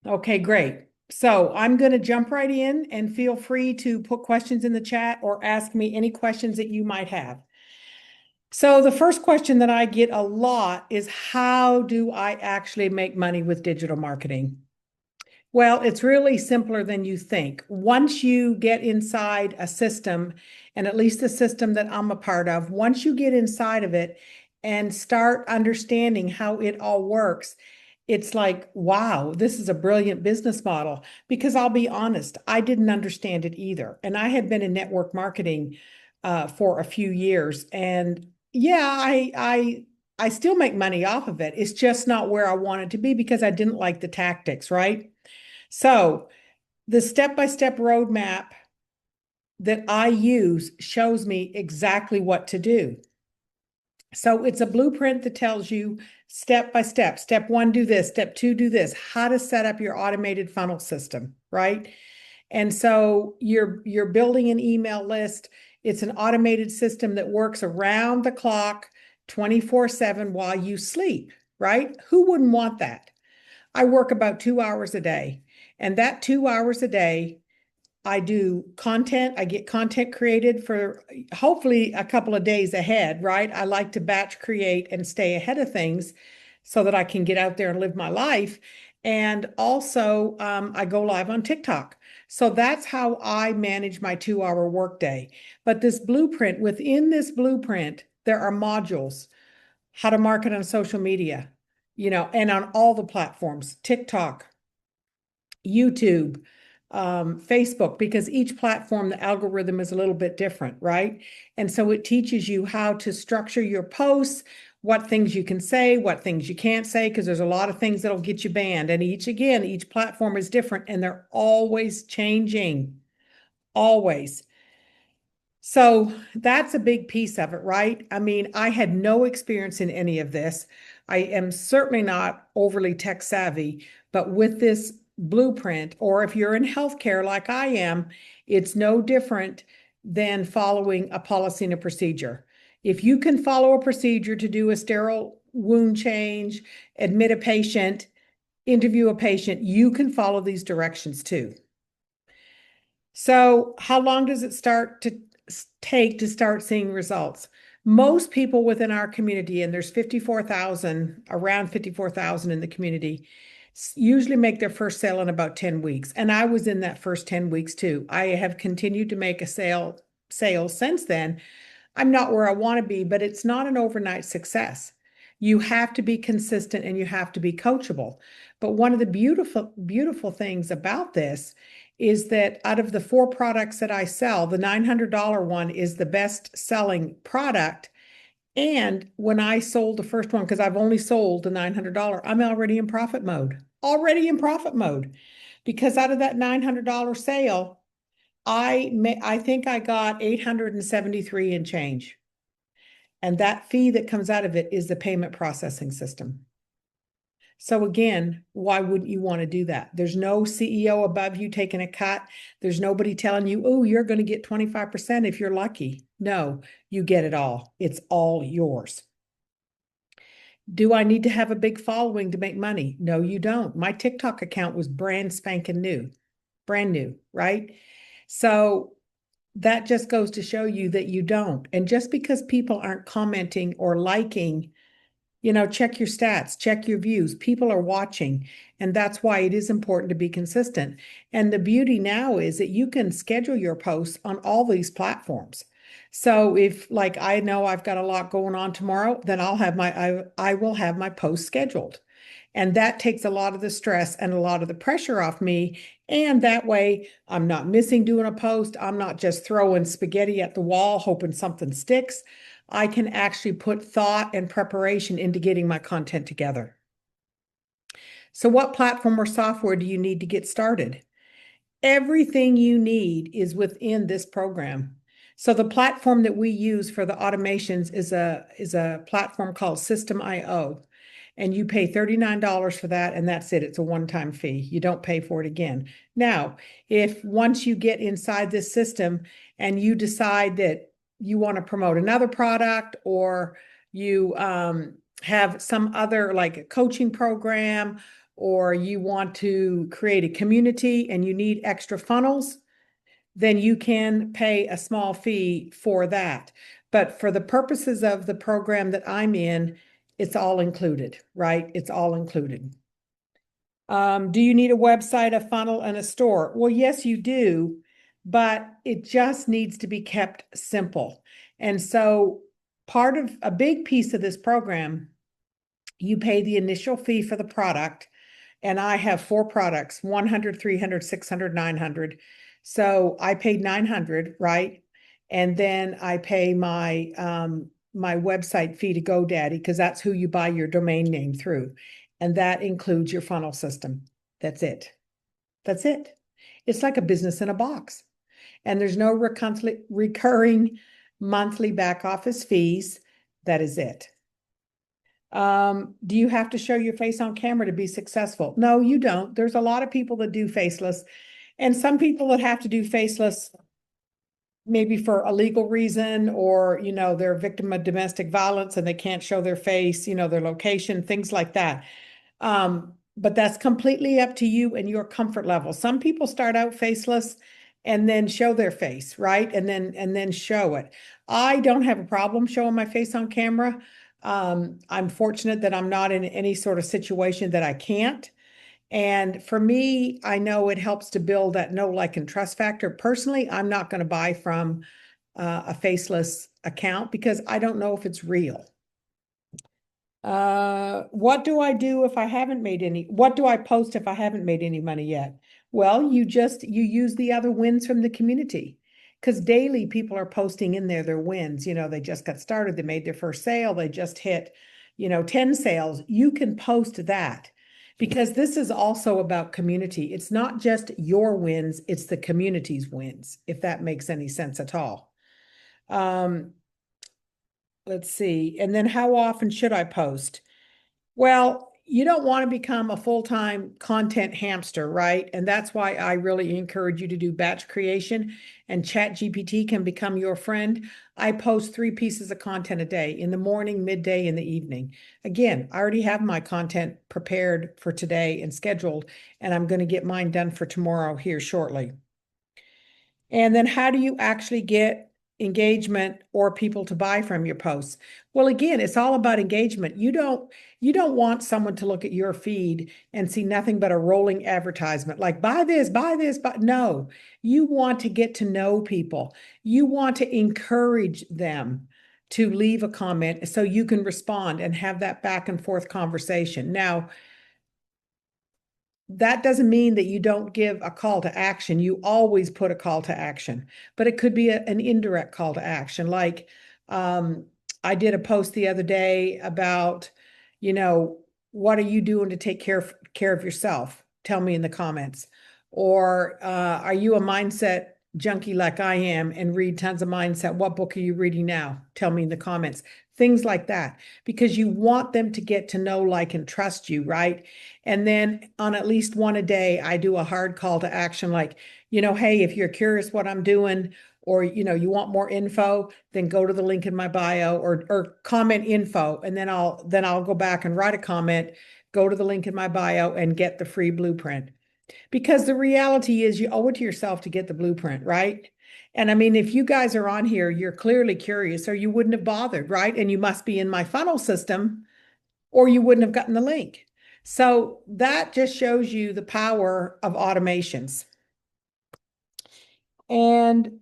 Okay, great. So I'm going to jump right in and feel free to put questions in the chat or ask me any questions that you might have. So the first question that I get a lot is how do I actually make money with digital marketing? Well, it's really simpler than you think. Once you get inside a system, and at least the system that I'm a part of, once you get inside of it and start understanding how it all works, it's like, wow, this is a brilliant business model. Because I'll be honest, I didn't understand it either. And I had been in network marketing for a few years. And yeah, I still make money off of it. It's just not where I wanted to be because I didn't like the tactics, right? So the step-by-step roadmap that I use shows me exactly what to do. So it's a blueprint that tells you step by step. Step one, do this. Step two, do this. How to set up your automated funnel system, right? And so you're building an email list. It's an automated system that works around the clock, 24/7 while you sleep, right? Who wouldn't want that? I work about 2 hours a day, and that 2 hours a day, I do content. I get content created for hopefully a couple of days ahead, right? I like to batch create and stay ahead of things so that I can get out there and live my life. And also, I go live on TikTok. So that's how I manage my 2 hour workday. But this blueprint, within this blueprint, there are modules: how to market on social media, and on all the platforms, TikTok, YouTube, Facebook, because each platform, the algorithm is a little bit different, right? And so it teaches you how to structure your posts, what things you can say, what things you can't say, because there's a lot of things that'll get you banned. And each platform is different and they're always changing, always. So that's a big piece of it, right? I mean, I had no experience in any of this. I am certainly not overly tech savvy, but with this blueprint, or if you're in healthcare like I am, it's no different than following a policy and a procedure. If you can follow a procedure to do a sterile wound change, admit a patient, interview a patient, you can follow these directions too. So, how long does it start to take to start seeing results? Most people within our community, and there's 54,000, around 54,000 in the community, usually make their first sale in about 10 weeks. And I was in that first 10 weeks too. I have continued to make a sale since then. I'm not where I want to be, but it's not an overnight success. You have to be consistent and you have to be coachable. But one of the beautiful things about this is that out of the four products that I sell, the $900 one is the best selling product. And when I sold the first one, because I've only sold the $900, I'm already in profit mode. Already in profit mode. Because out of that $900 sale, I think I got 873 and change. And that fee that comes out of it is the payment processing system. So again, why wouldn't you want to do that? There's no CEO above you taking a cut. There's nobody telling you, oh, you're going to get 25% if you're lucky. No, you get it all. It's all yours. Do I need to have a big following to make money? No, you don't. My TikTok account was brand spanking new, brand new, right? So that just goes to show you that you don't. And just because people aren't commenting or liking, check your stats, check your views. People are watching. And that's why it is important to be consistent. And the beauty now is that you can schedule your posts on all these platforms. So if like I know I've got a lot going on tomorrow, then I will have my post scheduled. And that takes a lot of the stress and a lot of the pressure off me. And that way I'm not missing doing a post. I'm not just throwing spaghetti at the wall, hoping something sticks. I can actually put thought and preparation into getting my content together. So what platform or software do you need to get started? Everything you need is within this program. So the platform that we use for the automations is a platform called System.io. And you pay $39 for that, and that's it. It's a one-time fee. You don't pay for it again. Now, if once you get inside this system and you decide that you want to promote another product, or you have some other like a coaching program or you want to create a community and you need extra funnels, then you can pay a small fee for that. But for the purposes of the program that I'm in, it's all included, right? It's all included. Do you need a website, a funnel, and a store? Well, yes, you do, but it just needs to be kept simple. And so part of a big piece of this program, you pay the initial fee for the product. And I have 4 products, 100, 300, 600, 900. So I paid 900, right? And then I pay my my website fee to GoDaddy because that's who you buy your domain name through. And that includes your funnel system. That's it. That's it. It's like a business in a box. And there's no recurring monthly back office fees. That is it. Do you have to show your face on camera to be successful? No, you don't. There's a lot of people that do faceless, and some people that have to do faceless maybe for a legal reason, or, they're a victim of domestic violence and they can't show their face, their location, things like that. But that's completely up to you and your comfort level. Some people start out faceless and then show their face, right? And then show it. I don't have a problem showing my face on camera. I'm fortunate that I'm not in any sort of situation that I can't. And for me, I know it helps to build that know, like, and trust factor. Personally, I'm not going to buy from a faceless account because I don't know if it's real. What do I do if I haven't made any? What do I post if I haven't made any money yet? Well, you use the other wins from the community, because daily people are posting in there their wins. They just got started, they made their first sale, they just hit, 10 sales. You can post that because this is also about community. It's not just your wins, it's the community's wins, if that makes any sense at all. Let's see. And then how often should I post? Well, you don't want to become a full-time content hamster, right? And that's why I really encourage you to do batch creation, and ChatGPT can become your friend. I post 3 pieces of content a day, in the morning, midday, and the evening. Again, I already have my content prepared for today and scheduled, and I'm going to get mine done for tomorrow here shortly. And then how do you actually get engagement or people to buy from your posts? Well, again, it's all about engagement. You don't want someone to look at your feed and see nothing but a rolling advertisement like buy this, but no, you want to get to know people. You want to encourage them to leave a comment so you can respond and have that back and forth conversation. Now, that doesn't mean that you don't give a call to action. You always put a call to action, but it could be an indirect call to action. Like, I did a post the other day about, what are you doing to take care of yourself? Tell me in the comments. Or are you a mindset junkie like I am and read tons of mindset? What book are you reading now? Tell me in the comments. Things like that, because you want them to get to know, like, and trust you, right? And then on at least one a day, I do a hard call to action, like, hey, if you're curious what I'm doing, or, you want more info, then go to the link in my bio, or comment info. And then I'll go back and write a comment, go to the link in my bio and get the free blueprint. Because the reality is you owe it to yourself to get the blueprint, right? And I mean, if you guys are on here, you're clearly curious or you wouldn't have bothered, right? And you must be in my funnel system or you wouldn't have gotten the link. So that just shows you the power of automations. And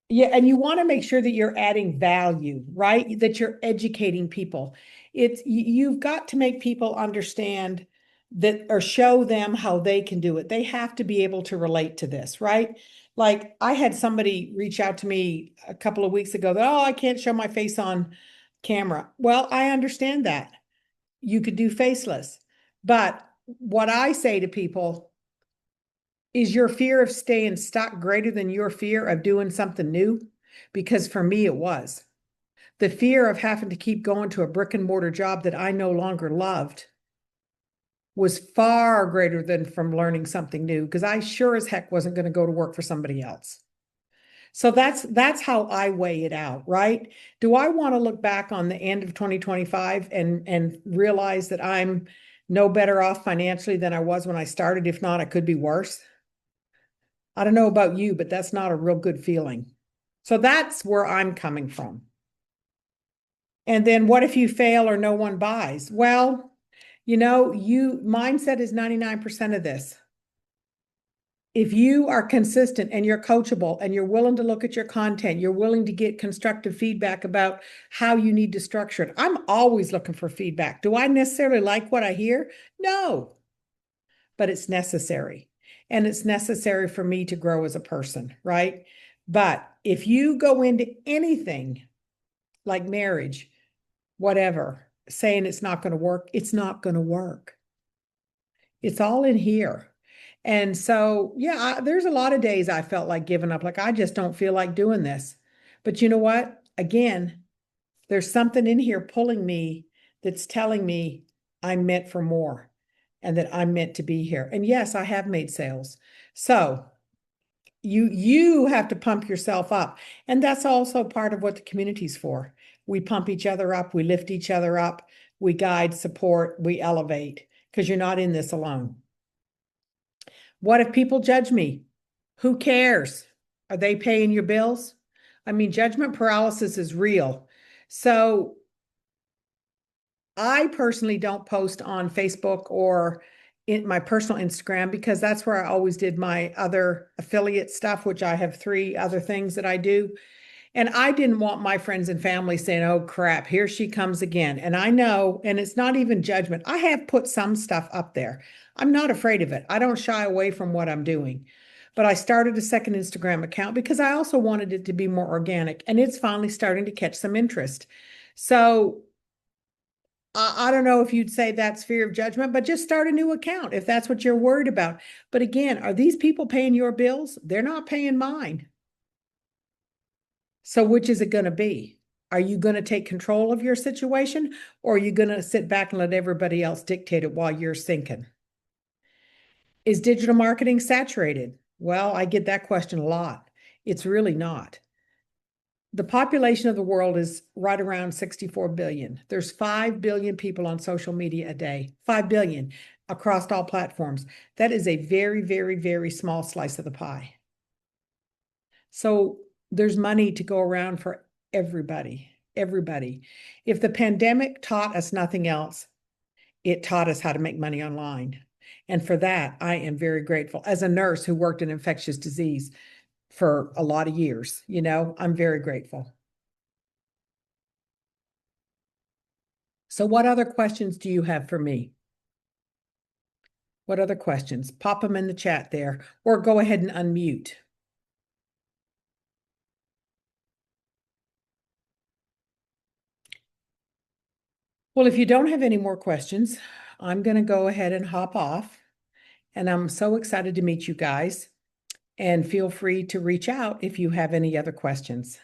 yeah, and you want to make sure that you're adding value, right? That you're educating people. You've got to make people understand that, or show them how they can do it. They have to be able to relate to this, right? Like, I had somebody reach out to me a couple of weeks ago that, I can't show my face on camera. Well, I understand that. You could do faceless. But what I say to people, is your fear of staying stuck greater than your fear of doing something new? Because for me, it was. The fear of having to keep going to a brick and mortar job that I no longer loved was far greater than from learning something new, because I sure as heck wasn't going to go to work for somebody else. So that's how I weigh it out, right? Do I want to look back on the end of 2025 and realize that I'm no better off financially than I was when I started. If not, I could be worse. I don't know about you, but that's not a real good feeling. So that's where I'm coming from. And then what if you fail or no one buys? Well, mindset is 99% of this. If you are consistent and you're coachable and you're willing to look at your content, you're willing to get constructive feedback about how you need to structure it. I'm always looking for feedback. Do I necessarily like what I hear? No, but it's necessary. And it's necessary for me to grow as a person, right? But if you go into anything like marriage, whatever, saying it's not going to work, it's not going to work. It's all in here. And so, yeah, there's a lot of days I felt like giving up, like I just don't feel like doing this. But you know what? Again, there's something in here pulling me that's telling me I'm meant for more and that I'm meant to be here. And yes, I have made sales. So you have to pump yourself up. And that's also part of what the community's for. We pump each other up, we lift each other up, we guide, support, we elevate, because you're not in this alone. What if people judge me? Who cares? Are they paying your bills? I mean, judgment paralysis is real. So I personally don't post on Facebook or in my personal Instagram because that's where I always did my other affiliate stuff, which I have 3 other things that I do. And I didn't want my friends and family saying, oh crap, here she comes again. And I know, and it's not even judgment. I have put some stuff up there. I'm not afraid of it. I don't shy away from what I'm doing. But I started a second Instagram account because I also wanted it to be more organic. And it's finally starting to catch some interest. So I don't know if you'd say that's fear of judgment, but just start a new account if that's what you're worried about. But again, are these people paying your bills? They're not paying mine. So which is it going to be? Are you going to take control of your situation, or are you going to sit back and let everybody else dictate it while you're sinking? Is digital marketing saturated? Well, I get that question a lot. It's really not. The population of the world is right around 64 billion. There's 5 billion people on social media a day, 5 billion across all platforms. That is a very, very, very small slice of the pie. So there's money to go around for everybody, everybody. If the pandemic taught us nothing else, it taught us how to make money online. And for that, I am very grateful. As a nurse who worked in infectious disease for a lot of years, I'm very grateful. So what other questions do you have for me? What other questions? Pop them in the chat there, or go ahead and unmute. Well, if you don't have any more questions, I'm going to go ahead and hop off. And I'm so excited to meet you guys. And feel free to reach out if you have any other questions.